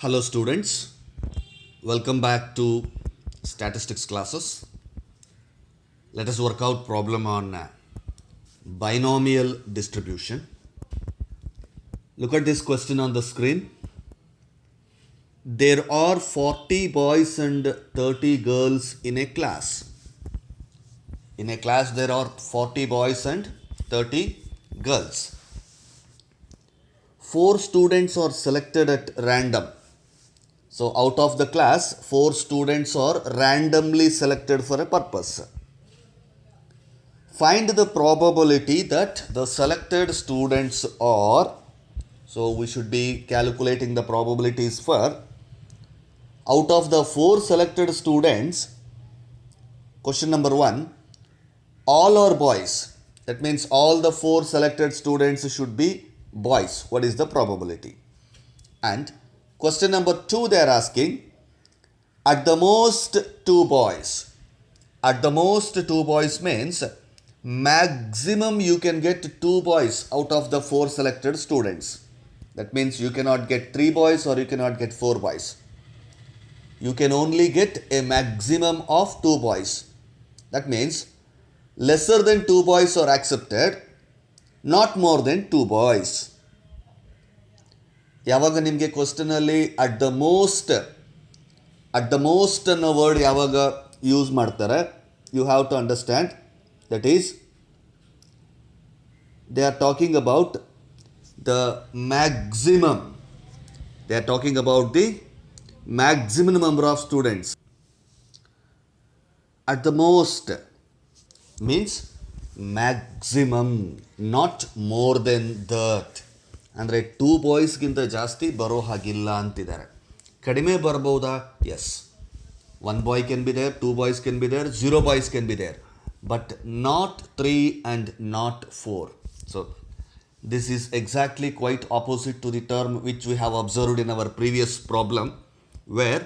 Hello students, welcome back to statistics classes. Let us work out problem on binomial distribution. Look at this question on the screen. There are 40 boys and 30 girls in a class. In a class there are 40 boys and 30 girls. 4 students are selected at random. So out of the class, 4 students are randomly selected for a purpose. Find the probability that the selected students are, so we should be calculating the probabilities for, out of the 4 selected students, question number 1, all are boys. That means all the 4 selected students should be boys. What is the probability? And question number 2, they are asking, at the most 2 boys. At the most 2 boys means maximum you can get 2 boys out of the 4 selected students. That means you cannot get 3 boys or you cannot get 4 boys. You can only get a maximum of 2 boys. That means lesser than 2 boys are accepted, not more than 2 boys. ಯಾವಾಗ ನಿಮಗೆ ಕ್ವಶನಲ್ಲಿ at the most ಅನ್ನೋ word ಯಾವಾಗ use ಮಾಡ್ತಾರೆ, you have to understand that is they are talking about the maximum. They are talking about the maximum number of students. At the most means maximum, not more than that. ಅಂದರೆ 2 ಬಾಯ್ಸ್ಗಿಂತ ಜಾಸ್ತಿ ಬರೋ ಹಾಗಿಲ್ಲ ಅಂತಿದ್ದಾರೆ. ಕಡಿಮೆ ಬರ್ಬೋದಾ? Yes, 1 boy can be there, 2 boys can be there, 0 boys can be there, but not 3 and not 4. So this is exactly quite opposite to the term which we have observed in our previous problem, where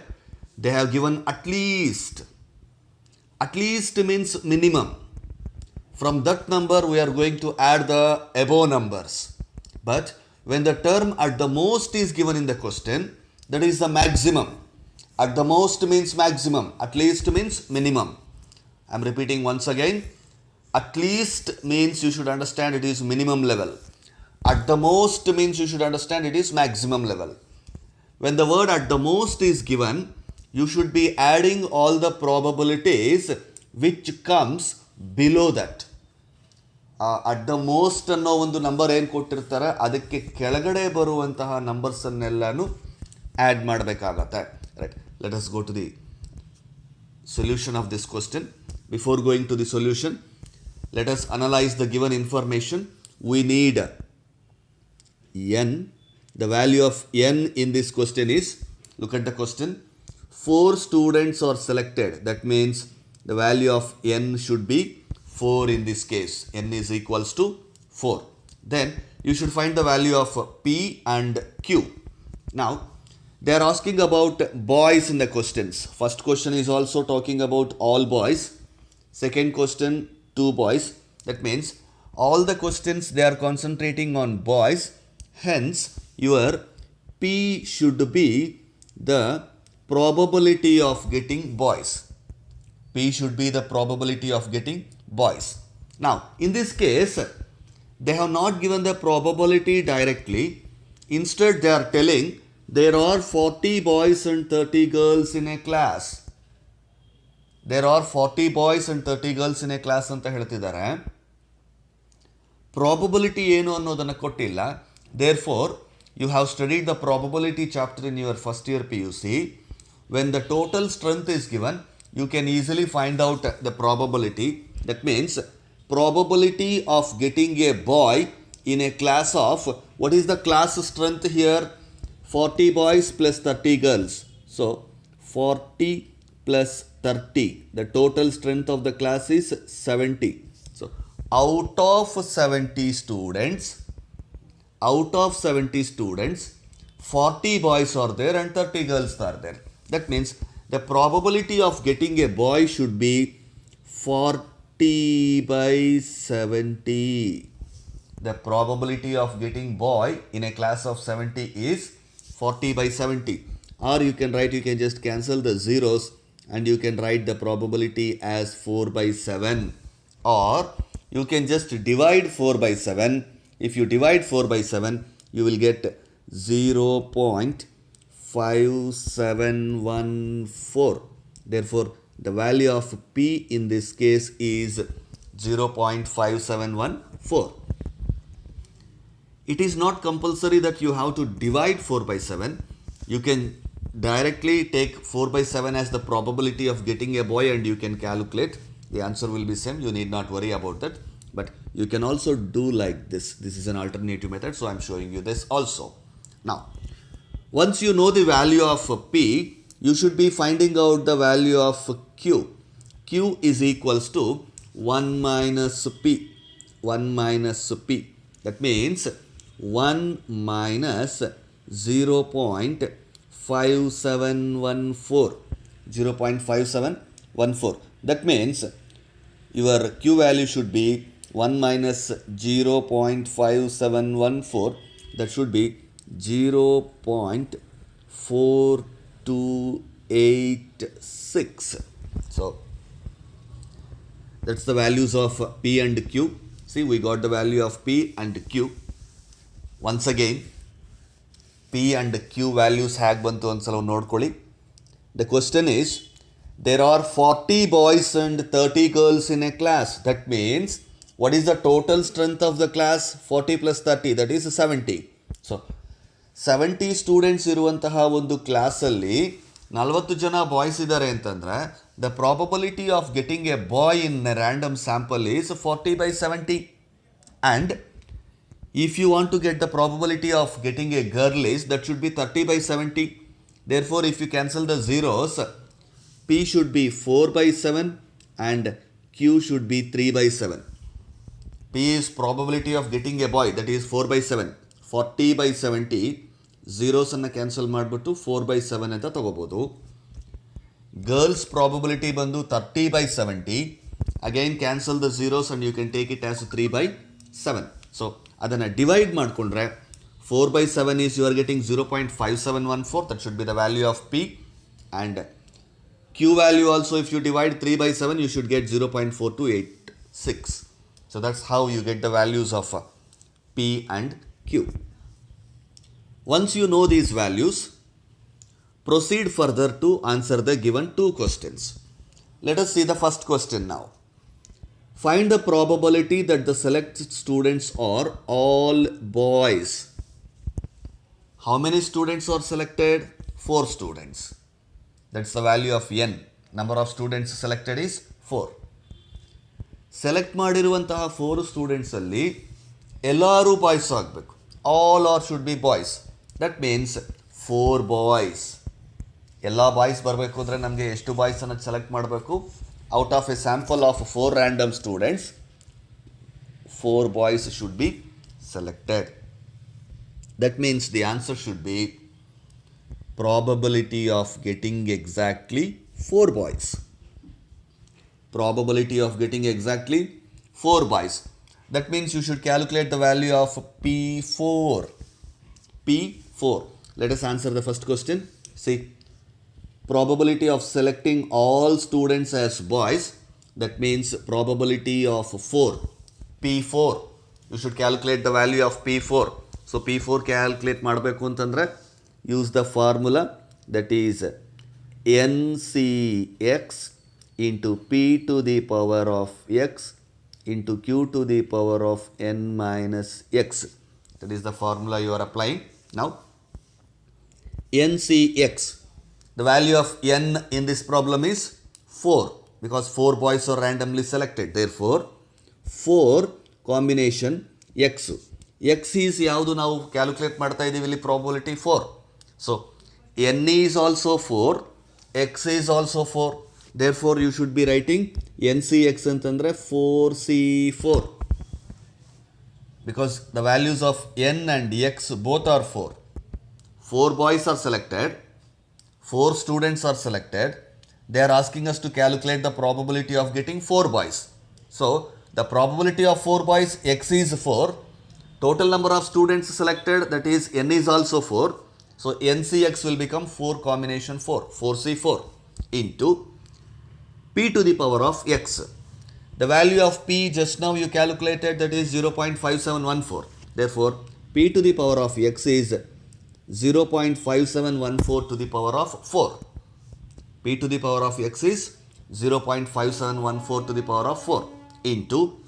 they have given at least. At least means minimum. From that number we are going to add the above numbers. But when the term at the most is given in the question, that is the maximum. At the most means maximum, at least means minimum. I am repeating once again. At least means you should understand it is minimum level. At the most means you should understand it is maximum level. When the word at the most is given, you should be adding all the probabilities which comes below that. At the most ಅನ್ನೋ ಒಂದು number ಏನು ಕೊಟ್ಟಿರ್ತಾರೆ ಅದಕ್ಕೆ ಕೆಳಗಡೆ ಬರುವಂತಹ ನಂಬರ್ಸನ್ನೆಲ್ಲನೂ add ಮಾಡಬೇಕಾಗತ್ತೆ. Right, let us go to the solution of this question. Before going to the solution, let us analyze the given information. We need n. The value of n in this question is, look at the question, 4 students are selected. That means the value of n should be 4 in this case. N is equals to 4. Then you should find the value of p and q. Now they are asking about boys in the questions. First question is also talking about all boys. Second question, 2 boys. That means all the questions they are concentrating on boys. Hence your p should be the probability of getting boys. P should be the probability of getting boys. Now in this case they have not given the probability directly. Instead they are telling there are 40 boys and 30 girls in a class. There are 40 boys and 30 girls in a class ಅಂತ ಹೇಳ್ತಿದ್ದಾರೆ. Probability ಏನು ಅನ್ನೋದನ್ನು ಕೊಟ್ಟಿಲ್ಲ. Therefore you have studied the probability chapter in your first year PUC. When the total strength is given, you can easily find out the probability. That means probability of getting a boy in a class of, what is the class strength here? 40 boys plus 30 girls. So 40 plus 30, the total strength of the class is 70. So out of 70 students, 40 boys are there and 30 girls are there. That means the probability of getting a boy should be 40 by 70. The probability of getting boy in a class of 70 is 40 by 70. or you can just cancel the zeros and you can write the probability as 4 by 7, or you can just divide 4 by 7. If you divide 4 by 7, you will get 0.5714. Therefore, the value of P in this case is 0.5714. It is not compulsory that you have to divide 4 by 7. You can directly take 4 by 7 as the probability of getting a boy and you can calculate. The answer will be same. You need not worry about that. But you can also do like this. This is an alternative method. So I am showing you this also. Now, once you know the value of P, you should be finding out the value of Q. Q is equals to 1 minus P. 1 minus P. That means 1 minus 0.5714. 0.5714. That means your Q value should be 1 minus 0.5714. That should be 0.4286. So that's the values of P and Q. See, we got the value of P and Q. Once again, P and Q values hag bantu ansala nodಕೊಳ್ಳಿ. The question is, there are 40 boys and 30 girls in a class. That means, what is the total strength of the class? 40 plus 30, that is 70. So, 70 students ಇರುವಂತಹ ಒಂದು ಕ್ಲಾಸಲ್ಲಿ 40 ಜನ boys ಇದ್ದಾರೆ ಅಂತಂದರೆ the probability of getting a boy in a random sample is 40 by 70. And if you want to get the probability of getting a girl is, that should be 30 by 70. Therefore, if you cancel the zeros, P should be 4 by 7 and Q should be 3 by 7. P is probability of getting a boy, that is 4 by 7. 40 by 70, zeros ಅನ್ನು cancel ಮಾಡಿಬಿಟ್ಟು 4 by 7 ಅಂತ ತಗೋಬೋದು. Girls probability ಬಂದು 30 by 70. Again cancel the zeros and you can take it as 3 by 7. So ಅದನ್ನು divide ಮಾಡಿಕೊಂಡ್ರೆ 4 by 7 is you are getting 0.5714. That should be the value of P. And Q value also, if you divide 3 by 7, you should get 0.4286. So that's how you get the values of P and Q. Once you know these values, proceed further to answer the given two questions. Let us see the first question now. Find the probability that the selected students are all boys. How many students are selected? 4 students. That's the value of n. Number of students selected is 4. Select ಮಾಡಿರುವಂತಹ 4 students ಅಲ್ಲಿ ಎಲ್ಲರೂ boys ಆಗಬೇಕು. All or should be boys. That means 4 boys. ಎಲ್ಲ boys ಬರಬೇಕು ಅಂದರೆ ನಮಗೆ ಎಷ್ಟು boys ಅನ್ನು ಸೆಲೆಕ್ಟ್ ಮಾಡಬೇಕು? Out of a sample of 4 random students, 4 boys should be selected. That means the answer should be probability of getting exactly 4 boys. Probability of getting exactly 4 boys. That means you should calculate the value of P4. P4. Let us answer the first question. See, probability of selecting all students as boys, that means probability of 4. P4. You should calculate the value of P4. So P4 calculate ಮಾಡಬೇಕು ಅಂತಂದರೆ use the formula, that is NCX into P to the power of X into Q to the power of N minus X. That is the formula you are applying. Now, NCX. The value of n in this problem is 4 because 4 boys are randomly selected. Therefore, 4 combination x. X is ಯಾವುದು ನಾವು calculate ಮಾಡ್ತಾ ಇದ್ದೀವಿ ಇಲ್ಲಿ probability 4. So, n is also 4, x is also 4. Therefore, you should be writing NCX ಅಂತಂದರೆ 4C4. Because the values of n and x both are 4. 4 boys are selected. 4 students are selected. They are asking us to calculate the probability of getting 4 boys. So, the probability of 4 boys, x is 4. Total number of students selected, that is n is also 4. So NCX will become 4 combination 4, 4C4 into P to the power of X. The value of P just now you calculated, that is 0.5714. Therefore, P to the power of X is 0.5714 to the power of 4. P to the power of X is 0.5714 to the power of 4 into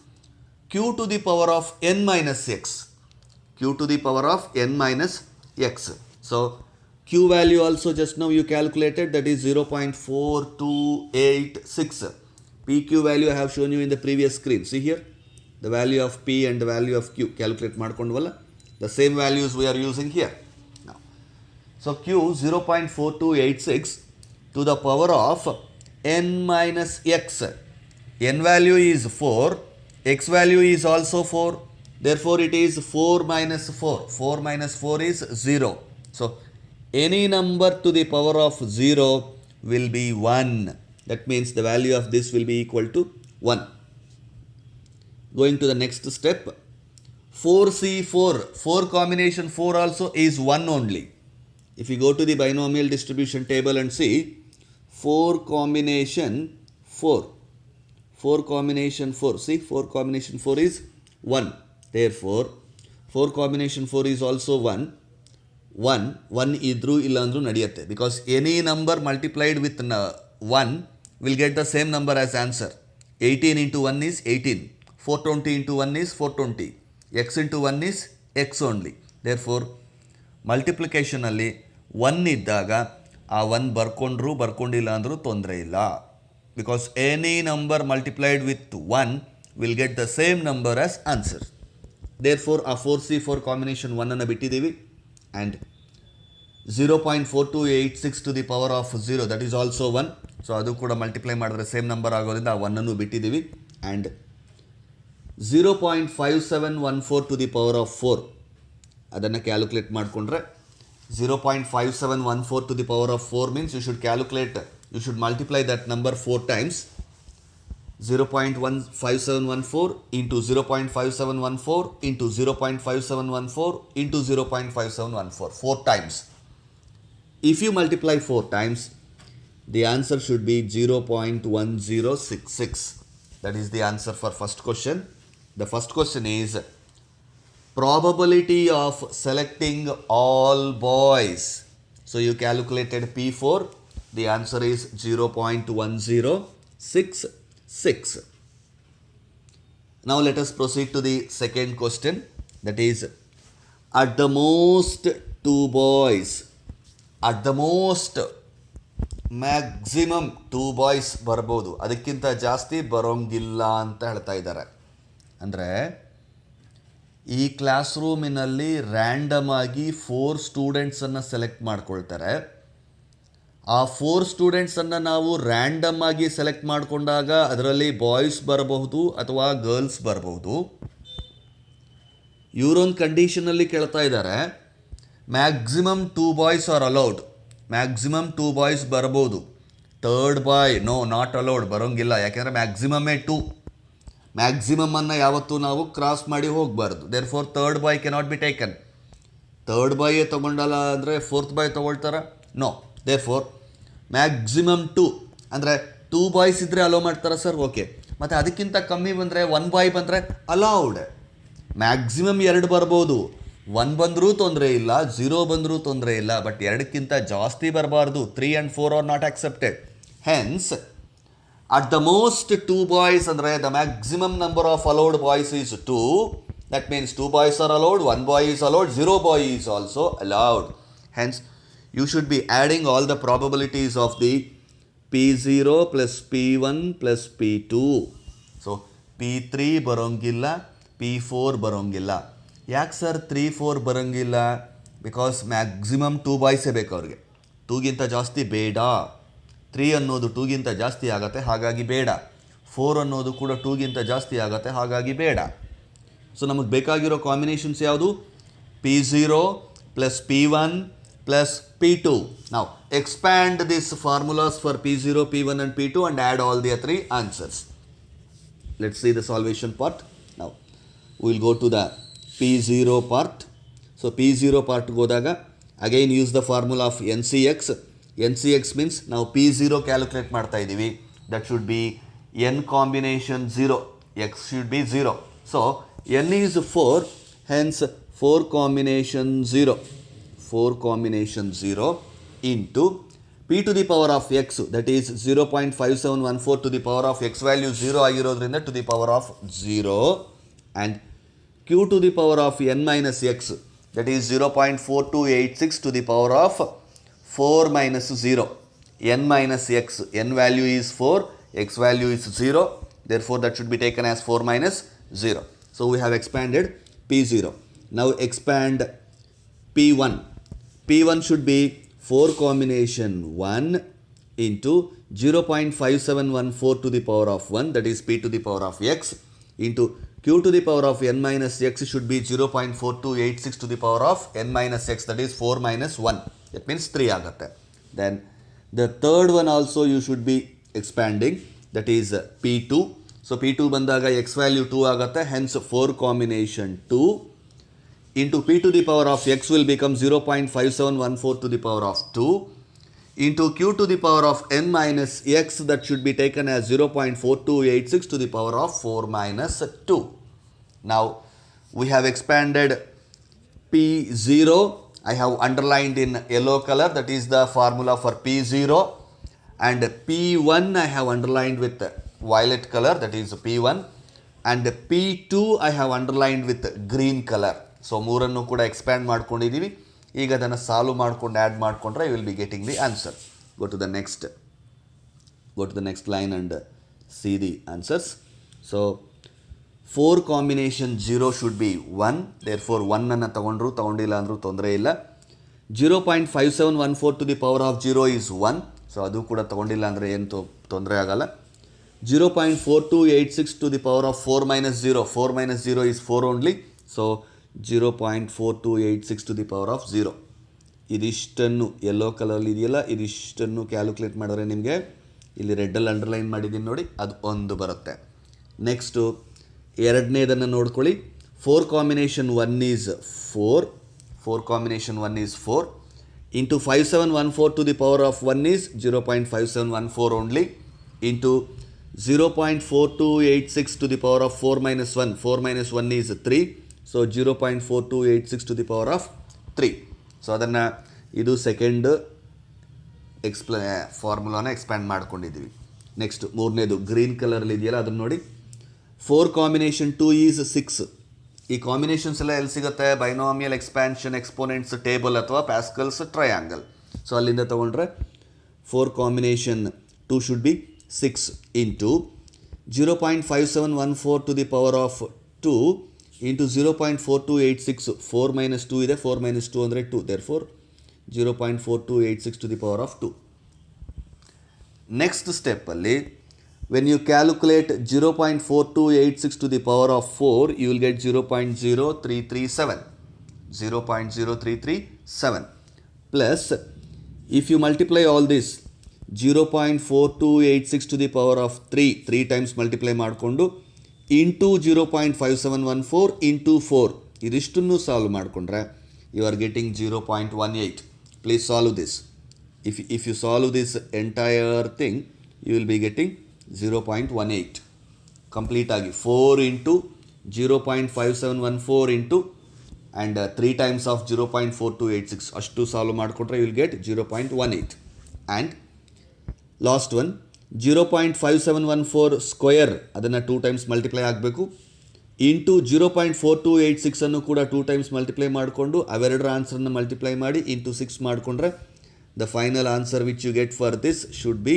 Q to the power of N minus X. Q to the power of N minus X. So, Q value also just now you calculated, that is 0.4286. PQ value I have shown you in the previous screen. See here, the value of P and the value of Q. Calculate ಮಾಡ್ಕೊಂಡ್ವಲ್ಲ, the same values we are using here. Now, so Q 0.4286 to the power of N minus X. N value is 4, X value is also 4. Therefore, it is 4 minus 4. 4 minus 4 is 0. So, any number to the power of 0 will be 1. That means the value of this will be equal to 1. Going to the next step. 4C4. 4 combination 4 also is 1 only. If you go to the binomial distribution table and see 4 combination 4. 4 combination 4. See, 4 combination 4 is 1. Therefore, 4 combination 4 is also 1. 1 idru illandru nadiyate, because any number multiplied with 1 will get the same number as answer. 18 into 1 is 18. 420 into 1 is 420. X into 1 is X only. Therefore, multiplication alli 1 iddaga ಆ 1 ಬರ್ಕೊಂಡಿಲ್ಲ ಅಂದರೂ ತೊಂದರೆ ಇಲ್ಲ, because any number multiplied with 1 will get the same number as answer. Therefore, ಆ 4C4 combination 1 ಅನ್ನು ಬಿಟ್ಟಿದ್ದೀವಿ, and 0.4286 to the power of 0, that is also 1. So ಅದು ಕೂಡ multiply ಮಾಡಿದ್ರೆ same number ಆಗೋದ್ರಿಂದ ಆ 1 ಅನ್ನು ಬಿಟ್ಟಿದ್ದೀವಿ, and 0.5714 to the power of 4 ಅದನ್ನು calculate ಮಾಡಿಕೊಂಡ್ರೆ 0.5714 to the power of 4 means you should multiply that number 4 times. 0.5714 into 0.5714 into 0.5714 into 0.5714, 4 times. If you multiply 4 times, the answer should be 0.1066. That is the answer for first question. The first question is probability of selecting all boys. So you calculated P4. The answer is 0.1066. Now let us proceed to the second question. That is, at the most 2 boys. At the most, maximum 2 boys ಬರ್ಬೋದು, ಅದಕ್ಕಿಂತ ಜಾಸ್ತಿ ಬರೋಂಗಿಲ್ಲ ಅಂತ ಹೇಳ್ತಾ ಇದ್ದಾರೆ. ಅಂದರೆ ಈ class ರೂಮಿನಲ್ಲಿ ರ್ಯಾಂಡಮ್ ಆಗಿ 4 ಸ್ಟೂಡೆಂಟ್ಸನ್ನು ಸೆಲೆಕ್ಟ್ ಮಾಡ್ಕೊಳ್ತಾರೆ. ಆ 4 ಸ್ಟೂಡೆಂಟ್ಸನ್ನು ನಾವು ರ್ಯಾಂಡಮ್ ಆಗಿ ಸೆಲೆಕ್ಟ್ ಮಾಡಿಕೊಂಡಾಗ ಅದರಲ್ಲಿ ಬಾಯ್ಸ್ ಬರಬಹುದು ಅಥವಾ ಗರ್ಲ್ಸ್ ಬರಬಹುದು. ಇವರೊಂದು ಕಂಡೀಷನಲ್ಲಿ ಕೇಳ್ತಾ ಇದ್ದಾರೆ, maximum 2 boys are allowed. Maximum 2 boys ಬರ್ಬೋದು. Third boy no, not allowed, ಬರೋಂಗಿಲ್ಲ. ಯಾಕೆಂದರೆ ಮ್ಯಾಕ್ಸಿಮಮ್ಮೇ 2. ಮ್ಯಾಕ್ಸಿಮಮ್ಮನ್ನು ಯಾವತ್ತೂ ನಾವು ಕ್ರಾಸ್ ಮಾಡಿ ಹೋಗಬಾರ್ದು. Therefore third boy cannot be taken. Third ಬಾಯೇ ತೊಗೊಂಡಲ್ಲ ಅಂದರೆ ಫೋರ್ತ್ ಬಾಯ್ ತೊಗೊಳ್ತಾರ? ನೋ. ದೇರ್ ಫೋರ್ ಮ್ಯಾಕ್ಸಿಮಮ್ 2 ಅಂದರೆ 2 ಬಾಯ್ಸ್ ಇದ್ದರೆ ಅಲೋ ಮಾಡ್ತಾರಾ ಸರ್? ಓಕೆ. ಮತ್ತು ಅದಕ್ಕಿಂತ ಕಮ್ಮಿ ಬಂದರೆ 1 ಬಾಯ್ ಬಂದರೆ ಅಲೌಡ್. ಮ್ಯಾಕ್ಸಿಮಮ್ 2 ಬರ್ಬೋದು. 1 ಬಂದರೂ ತೊಂದರೆ ಇಲ್ಲ, 0 ಬಂದರೂ ತೊಂದರೆ ಇಲ್ಲ, ಬಟ್ 2ಕ್ಕಿಂತ ಜಾಸ್ತಿ ಬರಬಾರ್ದು. 3 and 4 are not accepted. Hence at the most 2 boys ಅಂದರೆ the maximum number of allowed boys is 2. That means 2 boys are allowed, 1 boy is allowed, 0 boy is also allowed. Hence you should be adding all the probabilities of the P0 plus P1 plus P2. So P3 ಬರೋಂಗಿಲ್ಲ, P4 ಬರೋಂಗಿಲ್ಲ. ಯಾಕೆ sir 3, 4 ಬರೋಂಗಿಲ್ಲ? Because maximum 2 ಬಾಯ್ಸೇ ಬೇಕು ಅವ್ರಿಗೆ. 2ಗಿಂತ ಜಾಸ್ತಿ ಬೇಡ. 3 ಅನ್ನೋದು 2ಗಿಂತ ಜಾಸ್ತಿ ಆಗುತ್ತೆ, ಹಾಗಾಗಿ ಬೇಡ. 4 ಅನ್ನೋದು ಕೂಡ 2ಗಿಂತ ಜಾಸ್ತಿ ಆಗುತ್ತೆ, ಹಾಗಾಗಿ ಬೇಡ. ಸೊ ನಮಗೆ ಬೇಕಾಗಿರೋ ಕಾಂಬಿನೇಷನ್ಸ್ ಯಾವುದು? P0 plus P1 plus P2. ನಾವು expand this formulas for P0, P1 and P2 and add all the 3 answers. Let's see the solvation part. Now we will go to the P0 part. So P0 part ಹೋದಾಗ Again use the formula of NCX. NCX means now P0 calculate ಮಾಡ್ತಾ ಇದ್ದೀವಿ. That should be n combination 0. X should be 0. So n is 4, hence 4 combination 0. 4 combination 0 into p to the power of x, that is 0.5714 to the power of x value 0 ಆಗಿರೋದ್ರಿಂದ to the power of 0, and q to the power of n minus x, that is 0.4286 to the power of 4 minus 0. N minus x, n value is 4, x value is 0, therefore that should be taken as 4 minus 0. So we have expanded P0. Now expand P1. P1 should be 4 combination 1 into 0.5714 to the power of 1, that is p to the power of x, into q to the power of n minus x should be 0.4286 to the power of n minus x, that is 4 minus 1. That means 3 ಆಗುತ್ತೆ. Then the third one also you should be expanding, that is P2. So P2 ಬಂದಾಗ x value 2 ಆಗುತ್ತೆ, hence 4 combination 2 into p to the power of x will become 0.5714 to the power of 2 into q to the power of n minus x, that should be taken as 0.4286 to the power of 4 minus 2. Now we have expanded P0. I have underlined in yellow color, that is the formula for P0, and P1 I have underlined with violet color, that is P1, and P2 I have underlined with green color. So ಮೂರನ್ನು ಕೂಡ expand ಮಾಡ್ಕೊಂಡಿದ್ದೀವಿ. ಈಗ ಅದನ್ನು solve ಮಾಡ್ಕೊಂಡು add ಮಾಡಿಕೊಂಡ್ರೆ you will be getting the answer. Go to the next line and see the answers. So 4 combination 0 should be 1, therefore 1ಅನ್ನು ತಗೊಂಡಿಲ್ಲ ಅಂದರೂ ತೊಂದರೆ ಇಲ್ಲ. 0.5714 to the power of 0 is 1, so ಅದು ಕೂಡ ತಗೊಂಡಿಲ್ಲ ಅಂದರೆ ಏನು ತೊಂದರೆ ಆಗಲ್ಲ. 0.4286 to the power of 4 minus 0, 4 minus 0 is 4 only, so 0.4286 to the power of 0. ಇದಿಷ್ಟನ್ನು ಯೆಲ್ಲೋ ಕಲರಲ್ಲಿ ಇದೆಯಲ್ಲ, ಇದಿಷ್ಟನ್ನು ಕ್ಯಾಲ್ಕುಲೇಟ್ ಮಾಡಿದ್ರೆ ನಿಮಗೆ ಇಲ್ಲಿ ರೆಡ್ಡಲ್ಲಿ ಅಂಡರ್ಲೈನ್ ಮಾಡಿದ್ದೀನಿ ನೋಡಿ, ಅದು ಒಂದು ಬರುತ್ತೆ. ನೆಕ್ಸ್ಟು ಎರಡನೇದನ್ನು ನೋಡ್ಕೊಳ್ಳಿ. 4 combination 1 is 4, 4 combination 1 is 4 into 5714 to the power of 1 is 0.5714 only, into 0.4286 to the power of 4 minus 1, 4 minus 1 is 3, so 0.4286 to the power of 3. So ಅದನ್ನು ಇದು ಸೆಕೆಂಡ್ ಫಾರ್ಮುಲಾನ ಎಕ್ಸ್ಪ್ಯಾಂಡ್ ಮಾಡ್ಕೊಂಡಿದ್ದೀವಿ. ನೆಕ್ಸ್ಟ್ ಮೂರನೇದು ಗ್ರೀನ್ ಕಲರಲ್ಲಿ ಇದೆಯಲ್ಲ ಅದನ್ನು ನೋಡಿ. 4 combination 2 ಈಸ್ 6. ಈ ಕಾಂಬಿನೇಷನ್ಸ್ ಎಲ್ಲ ಎಲ್ಲಿ ಸಿಗುತ್ತೆ? ಬೈನಾಮಿಯಲ್ ಎಕ್ಸ್ಪ್ಯಾನ್ಷನ್ ಎಕ್ಸ್ಪೋನೆಂಟ್ಸ್ ಟೇಬಲ್ ಅಥವಾ ಪ್ಯಾಸ್ಕಲ್ಸ್ ಟ್ರಯಾಂಗಲ್. ಸೊ ಅಲ್ಲಿಂದ ತೊಗೊಂಡ್ರೆ 4 combination 2 should be 6 into 0.5714 to the power of 2 into 0.4286, 4 minus 2 ಇದೆ, 4 minus 2 ಅಂದರೆ 2, therefore 0.4286 to the power of 2. Next ಸ್ಟೆಪ್ಪಲ್ಲಿ when you calculate 0.4286 to the power of 4, you will get 0.0337, 0.0337 plus if you multiply all this 0.4286 to the power of 3 times multiply ಮಾಡಿಕೊಂಡು into 0.5714 into 4, ಇದಿಷ್ಟನ್ನು solve ಮಾಡಿಕೊಂಡ್ರೆ you are getting 0.18. Please solve this. If you solve this entire thing you will be getting 0.18 complete ಆಗಿ. 4 into 0.5714 into and 3 times of 0.4286 ಅಷ್ಟು solve ಮಾಡಿಕೊಂಡ್ರೆ you will get 0.18. And last one 0.5714 square, ಅದನ್ನು 2 times multiply ಆಗಬೇಕು, into 0.4286 ಅನ್ನು ಕೂಡ 2 times multiply ಮಾಡಿಕೊಂಡು ಅವೆರಡರ ಆನ್ಸರನ್ನು multiply ಮಾಡಿ into 6 ಮಾಡಿಕೊಂಡ್ರೆ the final answer which you get for this should be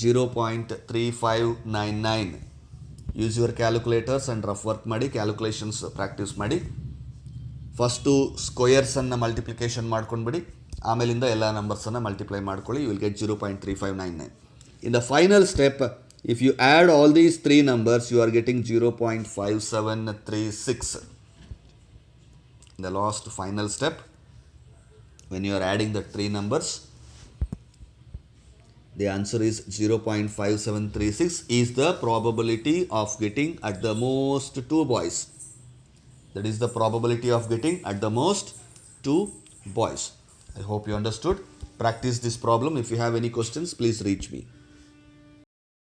0.3599. Use your calculators and rough work ಮಾಡಿ, calculations practice ಮಾಡಿ. First ಸ್ಕ್ವಯರ್ಸನ್ನು ಮಲ್ಟಿಪ್ಲಿಕೇಶನ್ ಮಾಡ್ಕೊಂಡ್ಬಿಡಿ, ಆಮೇಲಿಂದ ಎಲ್ಲ ನಂಬರ್ಸನ್ನು ಮಲ್ಟಿಪ್ಲೈ ಮಾಡ್ಕೊಳ್ಳಿ. You will get 0.3599. In the final step, if you add all these 3 numbers, you are getting 0.5736. The last final step, when you are adding the 3 numbers, the answer is 0.5736 is the probability of getting at the most 2 boys. That is the probability of getting at the most 2 boys. I hope you understood. Practice this problem. If you have any questions, please reach me.